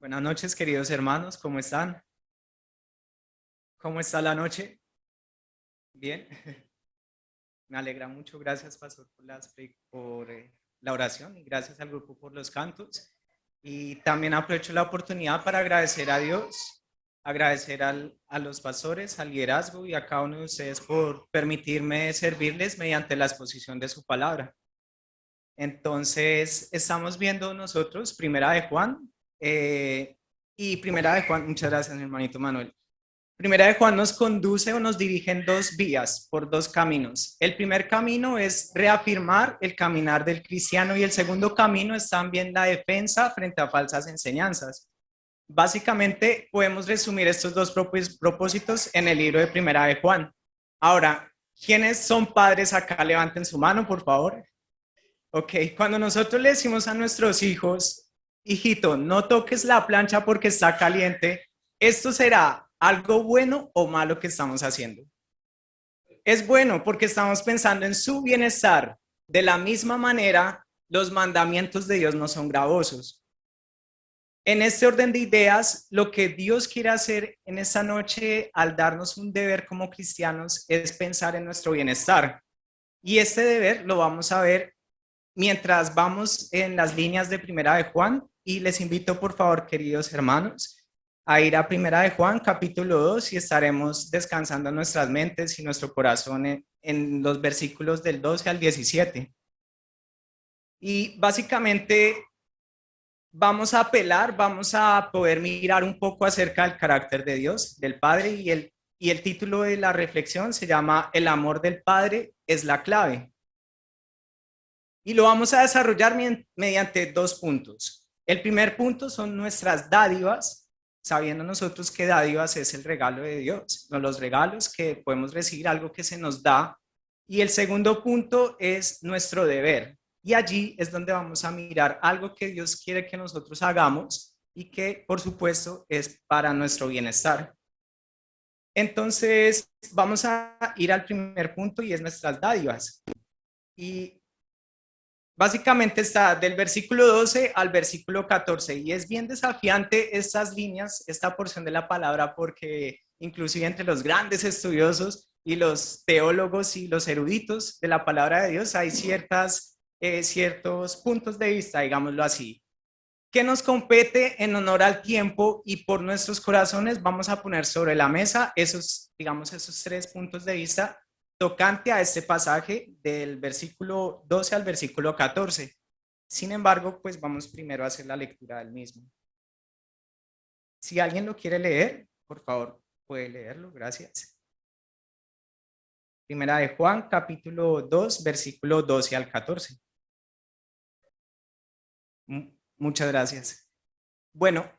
Buenas noches, queridos hermanos, ¿cómo están? ¿Cómo está la noche? Bien, me alegra mucho. Gracias, Pastor, por la oración y gracias al grupo por los cantos. Y también aprovecho la oportunidad para agradecer a Dios, a los pastores, al liderazgo y a cada uno de ustedes por permitirme servirles mediante la exposición de su palabra. Entonces, estamos viendo nosotros Primera de Juan y Primera de Juan, muchas gracias, mi hermanito Manuel. Primera de Juan nos conduce o nos dirige en dos vías, por dos caminos. El primer camino es reafirmar el caminar del cristiano y el segundo camino es también la defensa frente a falsas enseñanzas. Básicamente podemos resumir estos dos propósitos en el libro de Primera de Juan. Ahora, ¿quiénes son padres acá? Levanten su mano, por favor. Ok, cuando nosotros le decimos a nuestros hijos, hijito, no toques la plancha porque está caliente, ¿esto será algo bueno o malo que estamos haciendo? Es bueno porque estamos pensando en su bienestar. De la misma manera, los mandamientos de Dios no son gravosos. En este orden de ideas, lo que Dios quiere hacer en esta noche al darnos un deber como cristianos es pensar en nuestro bienestar. Y este deber lo vamos a ver mientras vamos en las líneas de Primera de Juan y les invito por favor, queridos hermanos, a ir a Primera de Juan, capítulo 2 y estaremos descansando nuestras mentes y nuestro corazón en los versículos del 12 al 17. Y básicamente vamos a poder mirar un poco acerca del carácter de Dios, del Padre y el título de la reflexión se llama El amor del Padre es la clave. Y lo vamos a desarrollar mediante dos puntos. El primer punto son nuestras dádivas, sabiendo nosotros que dádivas es el regalo de Dios, no los regalos que podemos recibir, algo que se nos da. Y el segundo punto es nuestro deber. Y allí es donde vamos a mirar algo que Dios quiere que nosotros hagamos y que, por supuesto, es para nuestro bienestar. Entonces, vamos a ir al primer punto y es nuestras dádivas. Y básicamente está del versículo 12 al versículo 14 y es bien desafiante estas líneas, esta porción de la palabra, porque inclusive entre los grandes estudiosos y los teólogos y los eruditos de la palabra de Dios hay ciertos puntos de vista, digámoslo así. ¿Qué nos compete en honor al tiempo y por nuestros corazones? Vamos a poner sobre la mesa esos tres puntos de vista tocante a este pasaje del versículo 12 al versículo 14. Sin embargo, pues vamos primero a hacer la lectura del mismo. Si alguien lo quiere leer, por favor, puede leerlo. Gracias. Primera de Juan, capítulo 2, versículo 12 al 14. Muchas gracias. Bueno,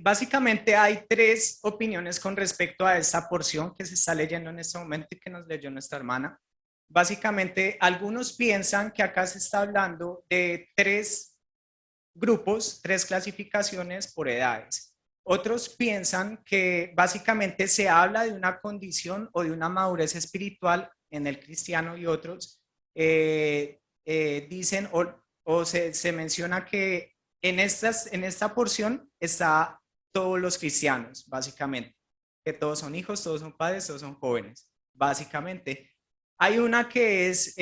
básicamente hay tres opiniones con respecto a esta porción que se está leyendo en este momento y que nos leyó nuestra hermana. Básicamente, algunos piensan que acá se está hablando de tres grupos, tres clasificaciones por edades. Otros piensan que básicamente se habla de una condición o de una madurez espiritual en el cristiano y otros dicen o se menciona que en esta porción está todos los cristianos, básicamente, que todos son hijos, todos son padres, todos son jóvenes, básicamente. Hay una que es,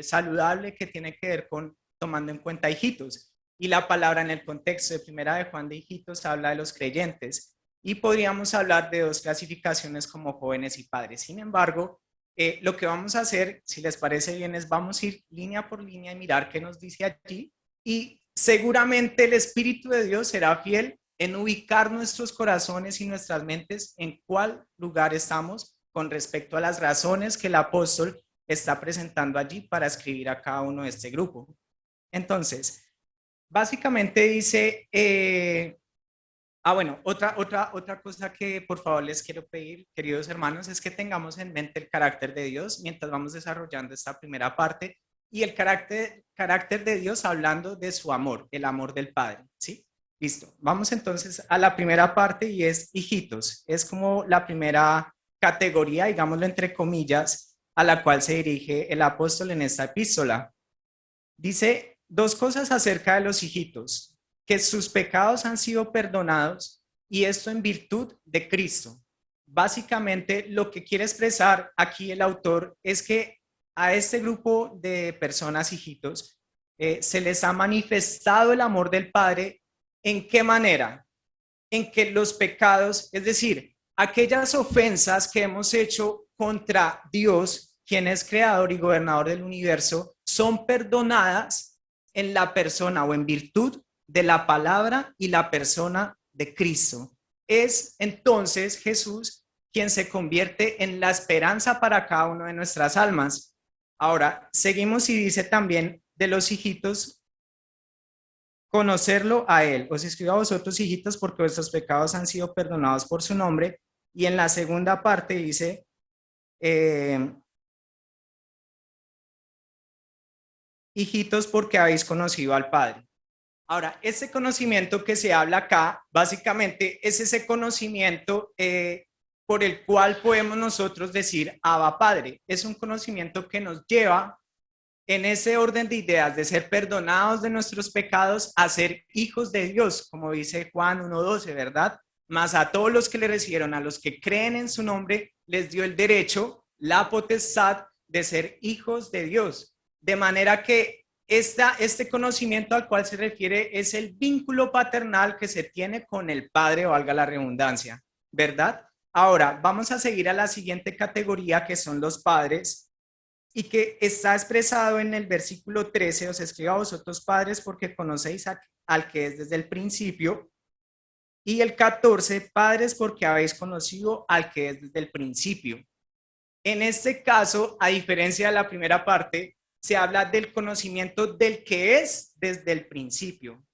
saludable, que tiene que ver con tomando en cuenta hijitos. Y la palabra en el contexto de Primera de Juan de hijitos habla de los creyentes. Y podríamos hablar de dos clasificaciones como jóvenes y padres. Sin embargo, lo que vamos a hacer, si les parece bien, es vamos a ir línea por línea y mirar qué nos dice allí. Y seguramente el Espíritu de Dios será fiel en ubicar nuestros corazones y nuestras mentes en cuál lugar estamos con respecto a las razones que el apóstol está presentando allí para escribir a cada uno de este grupo. Entonces, básicamente dice, otra cosa que por favor les quiero pedir, queridos hermanos, es que tengamos en mente el carácter de Dios mientras vamos desarrollando esta primera parte y el carácter de Dios hablando de su amor, el amor del Padre, ¿sí? Listo, vamos entonces a la primera parte y es hijitos, es como la primera categoría, digámoslo entre comillas, a la cual se dirige el apóstol en esta epístola. Dice dos cosas acerca de los hijitos que sus pecados han sido perdonados y esto en virtud de Cristo. Básicamente lo que quiere expresar aquí el autor es que a este grupo de personas, hijitos, se les ha manifestado el amor del Padre. ¿En qué manera? En que los pecados, es decir, aquellas ofensas que hemos hecho contra Dios, quien es creador y gobernador del universo, son perdonadas en la persona o en virtud de la palabra y la persona de Cristo. Es entonces Jesús quien se convierte en la esperanza para cada uno de nuestras almas. Ahora, seguimos y dice también de los hijitos, conocerlo a él. Os escribo a vosotros, hijitos, porque vuestros pecados han sido perdonados por su nombre. Y en la segunda parte dice, hijitos, porque habéis conocido al Padre. Ahora, ese conocimiento que se habla acá, básicamente es ese conocimiento por el cual podemos nosotros decir Abba Padre. Es un conocimiento que nos lleva en ese orden de ideas de ser perdonados de nuestros pecados a ser hijos de Dios, como dice Juan 1:12, ¿verdad? Más a todos los que le recibieron, a los que creen en su nombre, les dio el derecho, la potestad de ser hijos de Dios. De manera que este conocimiento al cual se refiere es el vínculo paternal que se tiene con el Padre, valga la redundancia, ¿verdad? Ahora, vamos a seguir a la siguiente categoría, que son los padres, y que está expresado en el versículo 13, os escribo a vosotros padres porque conocéis al que es desde el principio, y el 14, padres porque habéis conocido al que es desde el principio. En este caso, a diferencia de la primera parte, se habla del conocimiento del que es desde el principio.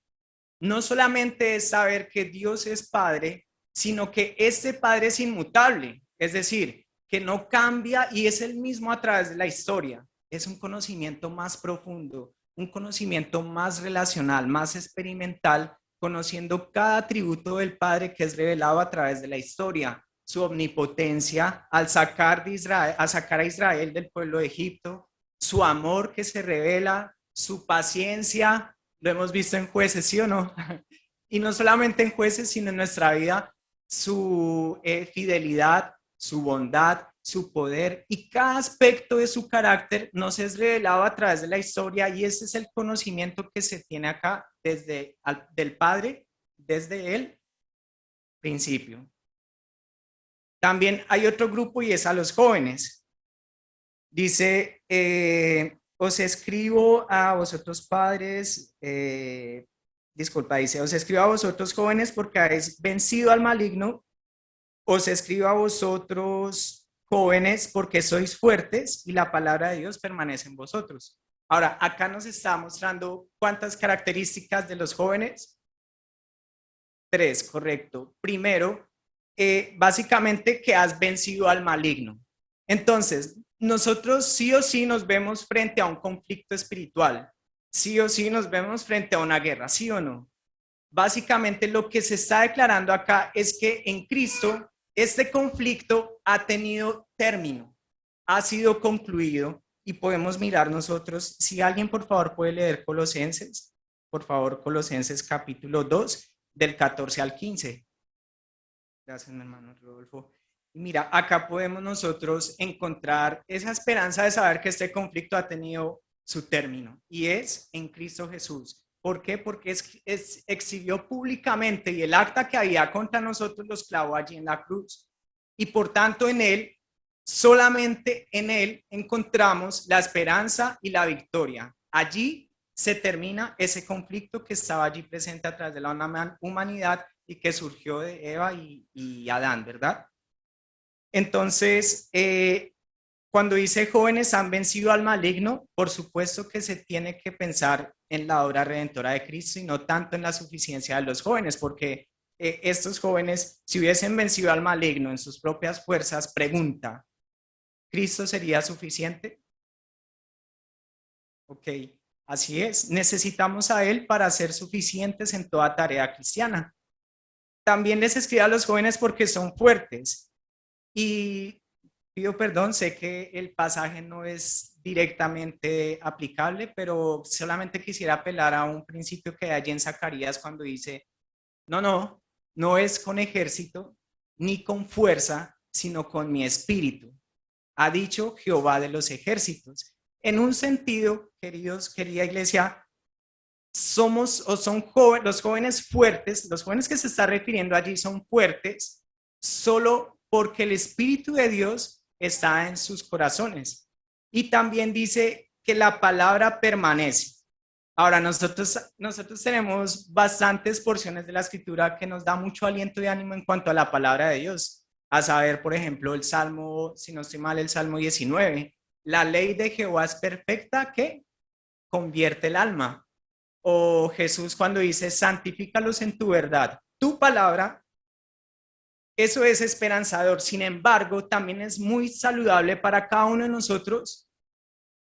No solamente es saber que Dios es Padre, sino que este Padre es inmutable, es decir, que no cambia y es el mismo a través de la historia. Es un conocimiento más profundo, un conocimiento más relacional, más experimental, conociendo cada atributo del Padre que es revelado a través de la historia, su omnipotencia al sacar a Israel del pueblo de Egipto, su amor que se revela, su paciencia, lo hemos visto en Jueces, ¿sí o no? Y no solamente en Jueces, sino en nuestra vida, su fidelidad, su bondad, su poder y cada aspecto de su carácter nos es revelado a través de la historia y ese es el conocimiento que se tiene acá del Padre desde el principio. También hay otro grupo y es a los jóvenes. Dice, os escribo a vosotros padres, dice, os escribo a vosotros jóvenes porque habéis vencido al maligno, os escribo a vosotros jóvenes porque sois fuertes y la palabra de Dios permanece en vosotros. Ahora, acá nos está mostrando cuántas características de los jóvenes. 3, correcto. Primero, básicamente que has vencido al maligno. Entonces, nosotros sí o sí nos vemos frente a un conflicto espiritual, sí o sí nos vemos frente a una guerra, ¿sí o no? Básicamente lo que se está declarando acá es que en Cristo este conflicto ha tenido término, ha sido concluido y podemos mirar nosotros, si alguien por favor puede leer Colosenses, por favor, Colosenses capítulo 2, del 14 al 15. Gracias, mi hermano Rodolfo. Mira, acá podemos nosotros encontrar esa esperanza de saber que este conflicto ha tenido su término y es en Cristo Jesús. ¿Por qué? Porque exhibió públicamente y el acta que había contra nosotros los clavó allí en la cruz. Y por tanto en él, solamente en él encontramos la esperanza y la victoria. Allí se termina ese conflicto que estaba allí presente a través de la humanidad y que surgió de Eva y Adán, ¿verdad? Entonces, cuando dice jóvenes han vencido al maligno, por supuesto que se tiene que pensar en la obra redentora de Cristo y no tanto en la suficiencia de los jóvenes, porque estos jóvenes, si hubiesen vencido al maligno en sus propias fuerzas, pregunta, ¿Cristo sería suficiente? Ok, así es, necesitamos a Él para ser suficientes en toda tarea cristiana. También les escribo a los jóvenes porque son fuertes y pido perdón, sé que el pasaje no es directamente aplicable, pero solamente quisiera apelar a un principio que hay allí en Zacarías cuando dice, no es con ejército ni con fuerza, sino con mi espíritu, ha dicho Jehová de los ejércitos. En un sentido, querida iglesia, somos o son los jóvenes fuertes, los jóvenes que se está refiriendo allí son fuertes solo porque el Espíritu de Dios está en sus corazones. Y también dice que la palabra permanece. Ahora, nosotros tenemos bastantes porciones de la escritura que nos da mucho aliento y ánimo en cuanto a la palabra de Dios. A saber, por ejemplo, el Salmo, si no estoy mal, el Salmo 19. La ley de Jehová es perfecta que convierte el alma. O Jesús cuando dice, santifícalos en tu verdad. Tu palabra, eso es esperanzador. Sin embargo, también es muy saludable para cada uno de nosotros.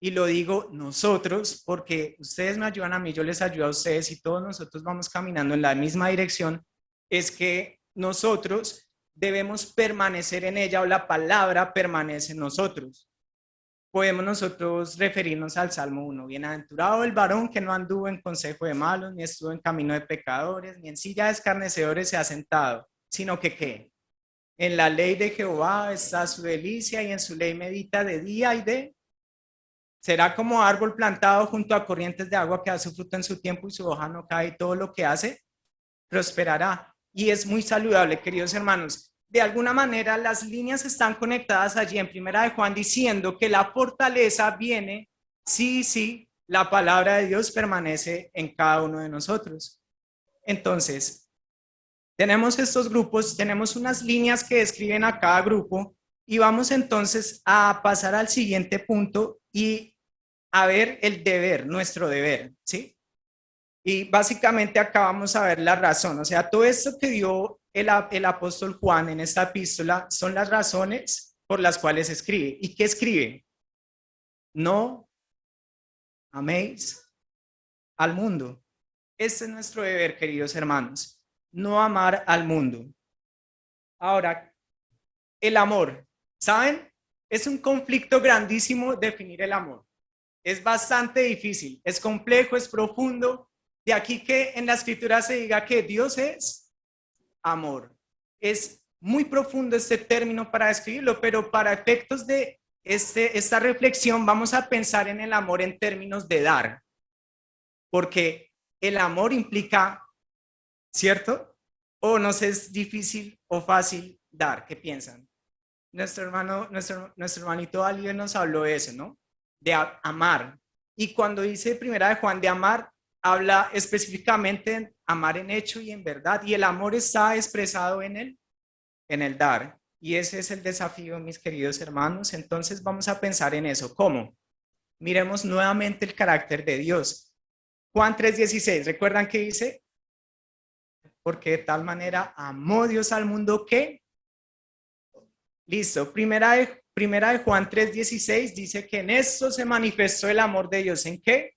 Y lo digo nosotros porque ustedes me ayudan a mí, yo les ayudo a ustedes y todos nosotros vamos caminando en la misma dirección. Es que nosotros debemos permanecer en ella o la palabra permanece en nosotros. Podemos nosotros referirnos al Salmo 1. Bienaventurado el varón que no anduvo en consejo de malos, ni estuvo en camino de pecadores, ni en silla de escarnecedores se ha sentado, sino que ¿qué? En la ley de Jehová está su delicia y en su ley medita de día y de... Será como árbol plantado junto a corrientes de agua que da su fruto en su tiempo y su hoja no cae y todo lo que hace prosperará. Y es muy saludable, queridos hermanos. De alguna manera las líneas están conectadas allí en Primera de Juan diciendo que la fortaleza viene, sí, la palabra de Dios permanece en cada uno de nosotros. Entonces, tenemos estos grupos, tenemos unas líneas que describen a cada grupo y vamos entonces a pasar al siguiente punto y a ver el deber, nuestro deber, ¿sí? Y básicamente acá vamos a ver la razón, o sea, todo esto que dio el apóstol Juan en esta epístola son las razones por las cuales escribe. ¿Y qué escribe? No améis al mundo. Este es nuestro deber, queridos hermanos, no amar al mundo. Ahora, el amor, ¿saben? Es un conflicto grandísimo definir el amor. Es bastante difícil, es complejo, es profundo. De aquí que en la escritura se diga que Dios es amor. Es muy profundo este término para describirlo, pero para efectos de esta reflexión vamos a pensar en el amor en términos de dar, porque el amor implica, ¿cierto? O no sé, es difícil o fácil dar. ¿Qué piensan? Nuestro hermanito Ali nos habló de eso, ¿no? De amar. Y cuando dice Primera de Juan de amar, habla específicamente de amar en hecho y en verdad. Y el amor está expresado en el dar. Y ese es el desafío, mis queridos hermanos. Entonces vamos a pensar en eso. ¿Cómo? Miremos nuevamente el carácter de Dios. Juan 3:16, ¿recuerdan qué dice? Porque de tal manera amó Dios al mundo que... Listo, primera de Juan 3:16 dice que en esto se manifestó el amor de Dios. ¿En qué?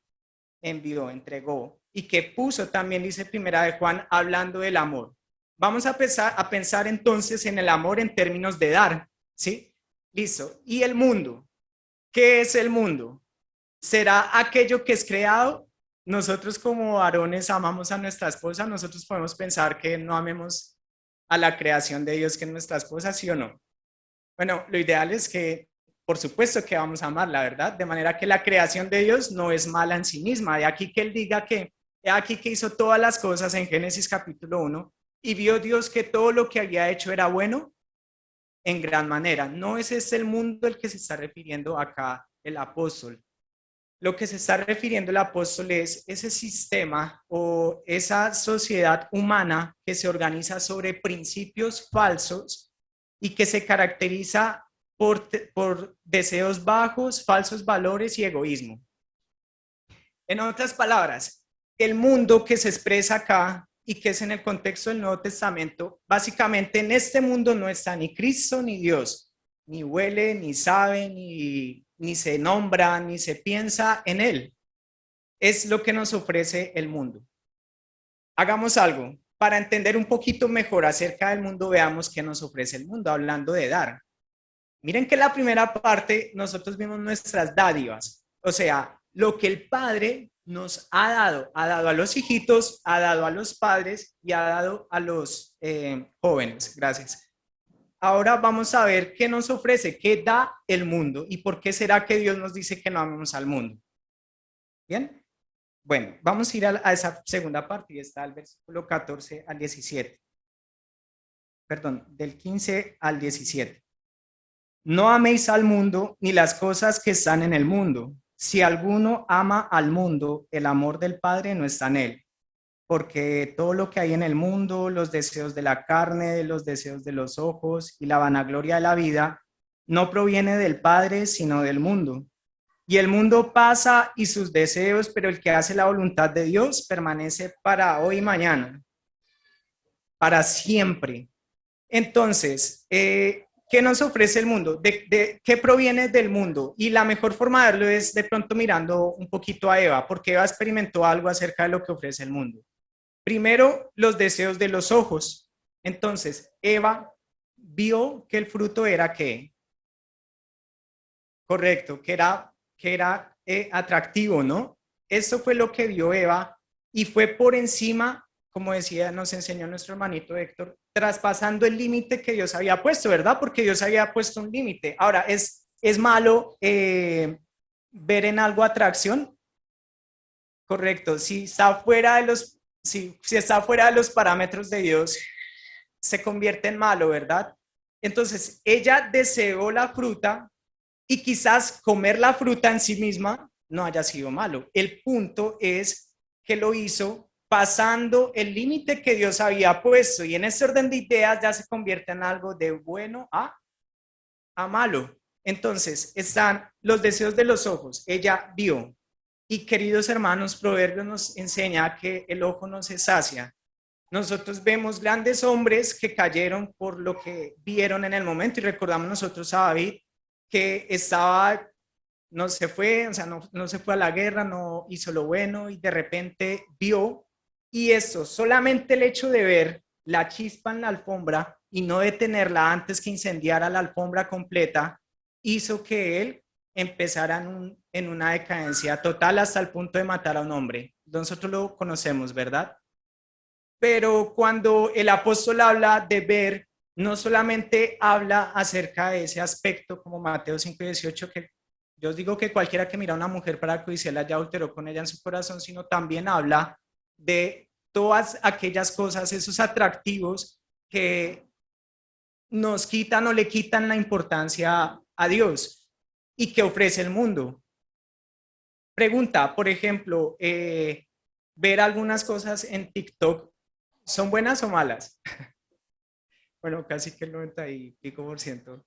Envió, entregó. Y que puso también, dice primera de Juan, hablando del amor. Vamos a pensar entonces en el amor en términos de dar, ¿sí? Listo. ¿Y el mundo? ¿Qué es el mundo? ¿Será aquello que es creado? Nosotros como varones amamos a nuestra esposa, nosotros podemos pensar que no amemos a la creación de Dios que es nuestra esposa, ¿sí o no? Bueno, lo ideal es que, por supuesto que vamos a amar, la verdad, de manera que la creación de Dios no es mala en sí misma. De aquí que Él diga que, de aquí que hizo todas las cosas en Génesis capítulo 1 y vio Dios que todo lo que había hecho era bueno en gran manera. No es ese el mundo al que se está refiriendo acá el apóstol. Lo que se está refiriendo el apóstol es ese sistema o esa sociedad humana que se organiza sobre principios falsos y que se caracteriza por deseos bajos, falsos valores y egoísmo. En otras palabras, el mundo que se expresa acá y que es en el contexto del Nuevo Testamento, básicamente en este mundo no está ni Cristo ni Dios, ni huele, ni sabe, ni se nombra, ni se piensa en Él. Es lo que nos ofrece el mundo. Hagamos algo. Para entender un poquito mejor acerca del mundo, veamos qué nos ofrece el mundo, hablando de dar. Miren que la primera parte nosotros vimos nuestras dádivas, o sea, lo que el Padre nos ha dado a los hijitos, ha dado a los padres y ha dado a los jóvenes. Gracias. Ahora vamos a ver qué nos ofrece, qué da el mundo y por qué será que Dios nos dice que no amemos al mundo. Bien, bueno, vamos a ir a esa segunda parte y está el versículo 14 al 17. Perdón, del 15 al 17. No améis al mundo ni las cosas que están en el mundo. Si alguno ama al mundo, el amor del Padre no está en él, porque todo lo que hay en el mundo, los deseos de la carne, los deseos de los ojos y la vanagloria de la vida, no proviene del Padre, sino del mundo. Y el mundo pasa y sus deseos, pero el que hace la voluntad de Dios permanece para hoy y mañana, para siempre. Entonces, ¿qué nos ofrece el mundo? ¿Qué proviene del mundo? Y la mejor forma de verlo es de pronto mirando un poquito a Eva, porque Eva experimentó algo acerca de lo que ofrece el mundo. Primero, los deseos de los ojos. Entonces, Eva vio que el fruto era ¿qué? Correcto, que era atractivo, ¿no? Eso fue lo que vio Eva y fue por encima, como decía, nos enseñó nuestro hermanito Héctor, traspasando el límite que Dios había puesto, ¿verdad? Porque Dios había puesto un límite. Ahora, ¿es malo ver en algo atracción? Correcto, si está fuera de los parámetros de Dios, se convierte en malo, ¿verdad? Entonces, ella deseó la fruta y quizás comer la fruta en sí misma no haya sido malo. El punto es que lo hizo pasando el límite que Dios había puesto y en ese orden de ideas ya se convierte en algo de bueno a malo. Entonces están los deseos de los ojos. Ella vio. Y queridos hermanos, Proverbios nos enseña que el ojo no se sacia. Nosotros vemos grandes hombres que cayeron por lo que vieron en el momento y recordamos nosotros a David que estaba, no se fue, o sea, no se fue a la guerra, no hizo lo bueno y de repente vio y eso, solamente el hecho de ver la chispa en la alfombra y no detenerla antes que incendiara la alfombra completa, hizo que él empezara en una decadencia total hasta el punto de matar a un hombre. Nosotros lo conocemos, ¿verdad? Pero cuando el apóstol habla de ver, no solamente habla acerca de ese aspecto como Mateo 5:18, que yo os digo que cualquiera que mira a una mujer para codiciarla ya adulteró con ella en su corazón, sino también habla de todas aquellas cosas, esos atractivos que nos quitan o le quitan la importancia a Dios y que ofrece el mundo. Pregunta, por ejemplo, ver algunas cosas en TikTok, ¿son buenas o malas? Bueno, casi que el 90 y pico por ciento.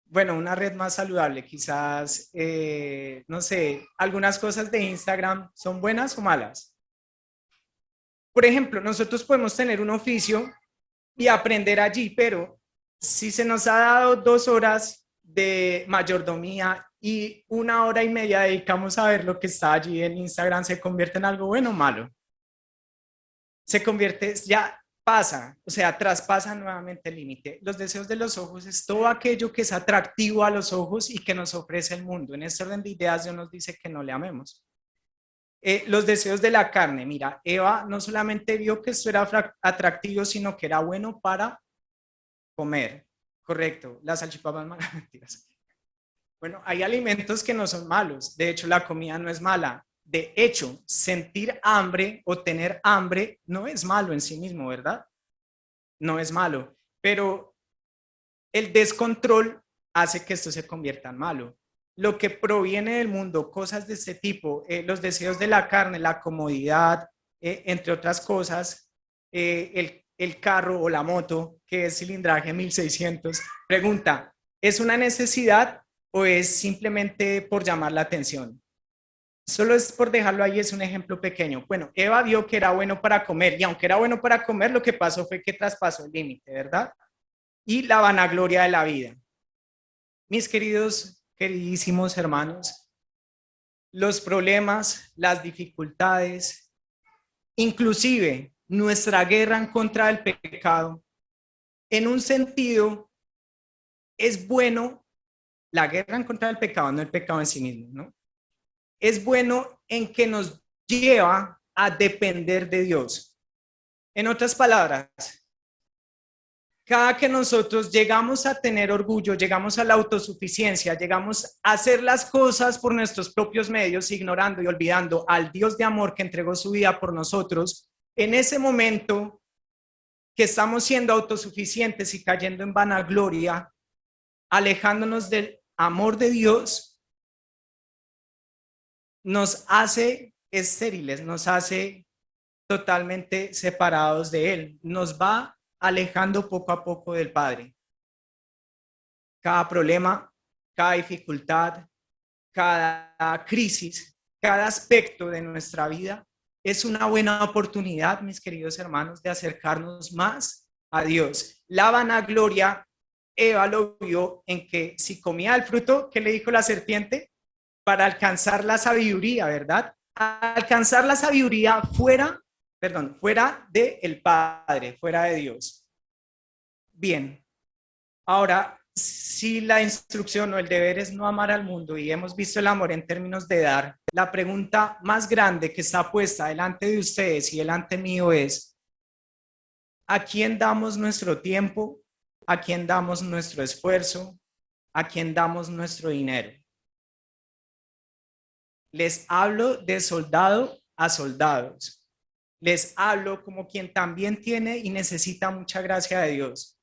Bueno, una red más saludable, quizás, no sé, algunas cosas de Instagram, ¿son buenas o malas? Por ejemplo, nosotros podemos tener un oficio y aprender allí, pero si se nos ha dado 2 horas de mayordomía y 1 hora y media dedicamos a ver lo que está allí en Instagram, ¿se convierte en algo bueno o malo? Se convierte, ya pasa, o sea, traspasa nuevamente el límite. Los deseos de los ojos es todo aquello que es atractivo a los ojos y que nos ofrece el mundo. En este orden de ideas, Dios nos dice que no le amemos. Los deseos de la carne, mira, Eva no solamente vio que esto era atractivo, sino que era bueno para comer. Correcto, las salchipapas malas, mentiras. Bueno, hay alimentos que no son malos. De hecho, la comida no es mala. De hecho, sentir hambre o tener hambre no es malo en sí mismo, ¿verdad? No es malo. Pero el descontrol hace que esto se convierta en malo. Lo que proviene del mundo, cosas de este tipo, los deseos de la carne, la comodidad, entre otras cosas, el carro o la moto, que es cilindraje 1600. Pregunta, ¿es una necesidad o es simplemente por llamar la atención? Solo es por dejarlo ahí, es un ejemplo pequeño. Bueno, Eva vio que era bueno para comer y aunque era bueno para comer, lo que pasó fue que traspasó el límite, ¿verdad? Y la vanagloria de la vida. Mis queridos, queridísimos hermanos, los problemas, las dificultades, inclusive nuestra guerra en contra del pecado, en un sentido es bueno la guerra en contra del pecado, no el pecado en sí mismo, ¿no? Es bueno en que nos lleva a depender de Dios. En otras palabras, cada que nosotros llegamos a tener orgullo, llegamos a la autosuficiencia, llegamos a hacer las cosas por nuestros propios medios, ignorando y olvidando al Dios de amor que entregó su vida por nosotros, en ese momento que estamos siendo autosuficientes y cayendo en vanagloria, alejándonos del amor de Dios, nos hace estériles, nos hace totalmente separados de Él, nos va alejando poco a poco del Padre. Cada problema, cada dificultad, cada crisis, cada aspecto de nuestra vida es una buena oportunidad, mis queridos hermanos, de acercarnos más a Dios. La vanagloria, Eva lo vio en que si comía el fruto, ¿qué le dijo la serpiente? Para alcanzar la sabiduría, ¿verdad? Alcanzar la sabiduría fuera del Padre, fuera de Dios. Bien, ahora, si la instrucción o el deber es no amar al mundo y hemos visto el amor en términos de dar, la pregunta más grande que está puesta delante de ustedes y delante mío es, ¿a quién damos nuestro tiempo? ¿A quién damos nuestro esfuerzo? ¿A quién damos nuestro dinero? Les hablo de soldado a soldados. Les hablo como quien también tiene y necesita mucha gracia de Dios.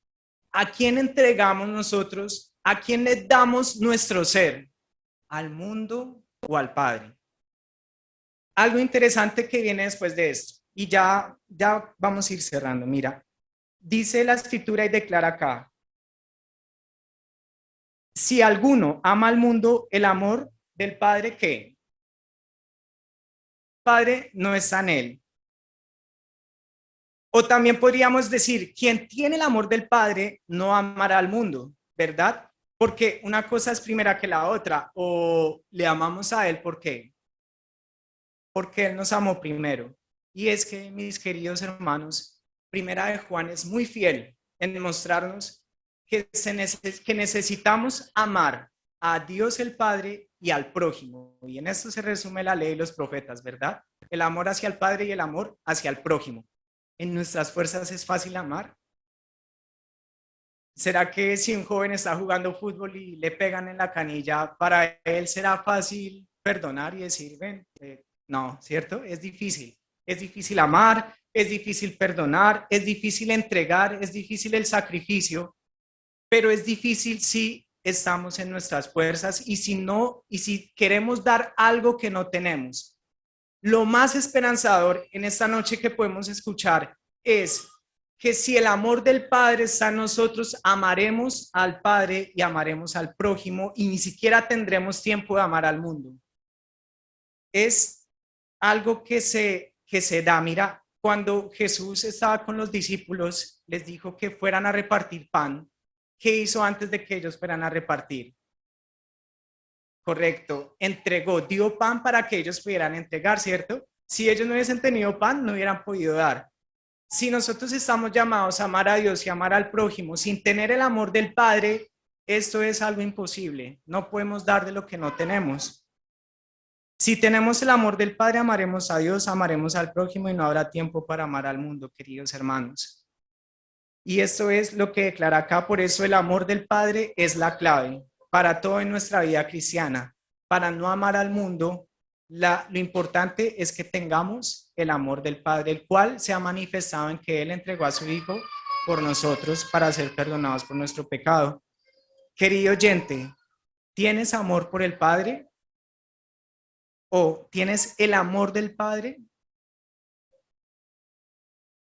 ¿A quién entregamos nosotros? ¿A quién le damos nuestro ser? ¿Al mundo o al Padre? Algo interesante que viene después de esto, y ya vamos a ir cerrando. Mira, dice la escritura y declara acá, si alguno ama al mundo, el amor del Padre, ¿qué? Padre no está en él. O también podríamos decir, quien tiene el amor del Padre no amará al mundo, ¿verdad? Porque una cosa es primera que la otra, o le amamos a Él, ¿por qué? Porque Él nos amó primero. Y es que, mis queridos hermanos, Primera de Juan es muy fiel en mostrarnos que necesitamos amar a Dios el Padre y al prójimo. Y en esto se resume la ley de los profetas, ¿verdad? El amor hacia el Padre y el amor hacia el prójimo. ¿En nuestras fuerzas es fácil amar? ¿Será que si un joven está jugando fútbol y le pegan en la canilla, para él será fácil perdonar y decir, ven, no, ¿cierto? Es difícil amar, es difícil perdonar, es difícil entregar, es difícil el sacrificio, pero es difícil si estamos en nuestras fuerzas y si no, y si queremos dar algo que no tenemos. Lo más esperanzador en esta noche que podemos escuchar es que si el amor del Padre está en nosotros, amaremos al Padre y amaremos al prójimo y ni siquiera tendremos tiempo de amar al mundo. Es algo que se da. Mira, cuando Jesús estaba con los discípulos, les dijo que fueran a repartir pan. ¿Qué hizo antes de que ellos fueran a repartir? Correcto, entregó, dio pan para que ellos pudieran entregar, ¿cierto? Si ellos no hubiesen tenido pan, no hubieran podido dar. Si nosotros estamos llamados a amar a Dios y amar al prójimo sin tener el amor del Padre, esto es algo imposible. No podemos dar de lo que no tenemos. Si tenemos el amor del Padre, amaremos a Dios, amaremos al prójimo y no habrá tiempo para amar al mundo, queridos hermanos. Y esto es lo que declara acá, por eso el amor del Padre es la clave para todo en nuestra vida cristiana. Para no amar al mundo, lo importante es que tengamos el amor del Padre, el cual se ha manifestado en que Él entregó a su Hijo por nosotros para ser perdonados por nuestro pecado. Querido oyente, ¿tienes amor por el Padre? ¿O tienes el amor del Padre?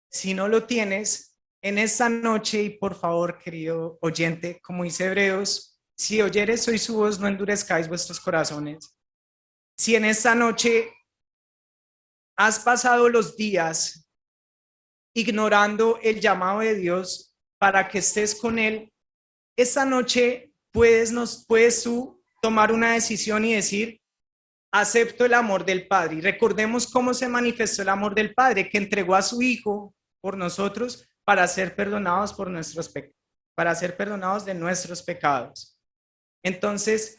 Si no lo tienes, en esta noche, y por favor, querido oyente, como dice Hebreos, si oyeres hoy su voz, no endurezcáis vuestros corazones. Si en esta noche has pasado los días ignorando el llamado de Dios para que estés con Él, esta noche puedes tú tomar una decisión y decir, acepto el amor del Padre. Y recordemos cómo se manifestó el amor del Padre, que entregó a su Hijo por nosotros para ser perdonados de nuestros pecados. Entonces,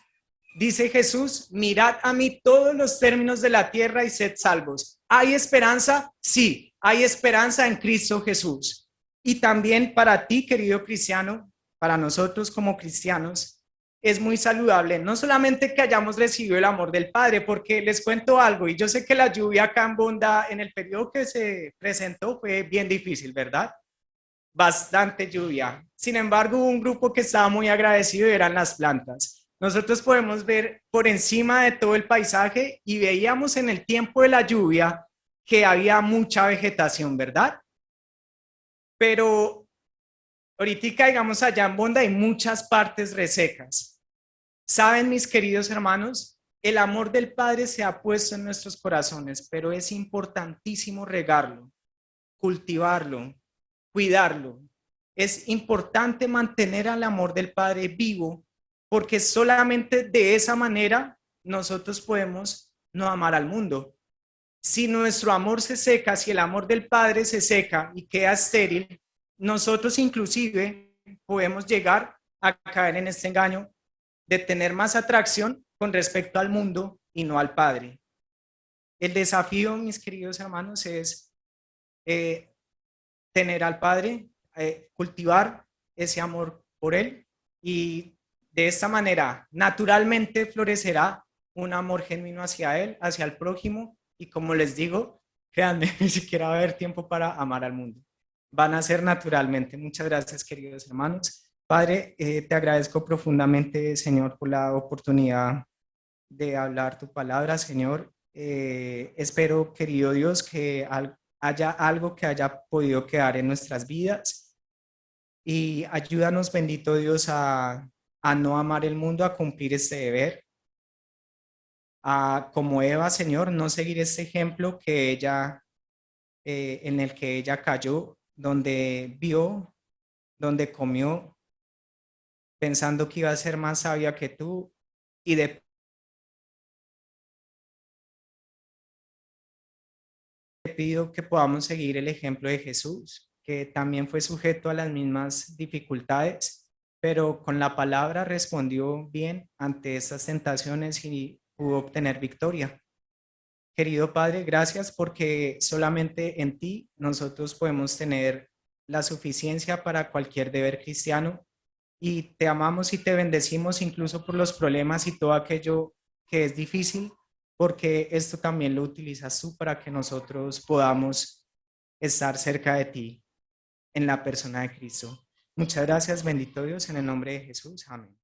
dice Jesús, mirad a mí todos los términos de la tierra y sed salvos. ¿Hay esperanza? Sí, hay esperanza en Cristo Jesús. Y también para ti, querido cristiano, para nosotros como cristianos, es muy saludable, no solamente que hayamos recibido el amor del Padre, porque les cuento algo, y yo sé que la lluvia acá en Bonda, en el periodo que se presentó, fue bien difícil, ¿verdad? Bastante lluvia. Sin embargo, hubo un grupo que estaba muy agradecido y eran las plantas. Nosotros podemos ver por encima de todo el paisaje y veíamos en el tiempo de la lluvia que había mucha vegetación, ¿verdad? Pero ahorita, digamos, allá en Bonda hay muchas partes resecas. Saben, mis queridos hermanos, el amor del Padre se ha puesto en nuestros corazones, pero es importantísimo regarlo, cultivarlo, cuidarlo. Es importante mantener al amor del Padre vivo, porque solamente de esa manera nosotros podemos no amar al mundo. Si nuestro amor se seca, si el amor del Padre se seca y queda estéril, nosotros inclusive podemos llegar a caer en este engaño de tener más atracción con respecto al mundo y no al Padre. El desafío, mis queridos hermanos, es eh, tener al Padre, cultivar ese amor por Él y de esta manera naturalmente florecerá un amor genuino hacia Él, hacia el prójimo y como les digo, créanme, ni siquiera va a haber tiempo para amar al mundo. Van a ser naturalmente. Muchas gracias, queridos hermanos. Padre, te agradezco profundamente, Señor, por la oportunidad de hablar tu palabra, Señor. Espero, querido Dios, que haya algo que haya podido quedar en nuestras vidas y ayúdanos, bendito Dios, a no amar el mundo, a cumplir este deber, a como Eva, Señor, no seguir este ejemplo que ella, en el que ella cayó, donde vio, donde comió, pensando que iba a ser más sabia que tú y de te pido que podamos seguir el ejemplo de Jesús, que también fue sujeto a las mismas dificultades, pero con la palabra respondió bien ante estas tentaciones y pudo obtener victoria. Querido Padre, gracias porque solamente en ti nosotros podemos tener la suficiencia para cualquier deber cristiano y te amamos y te bendecimos incluso por los problemas y todo aquello que es difícil, porque esto también lo utilizas tú para que nosotros podamos estar cerca de ti en la persona de Cristo. Muchas gracias, bendito Dios, en el nombre de Jesús. Amén.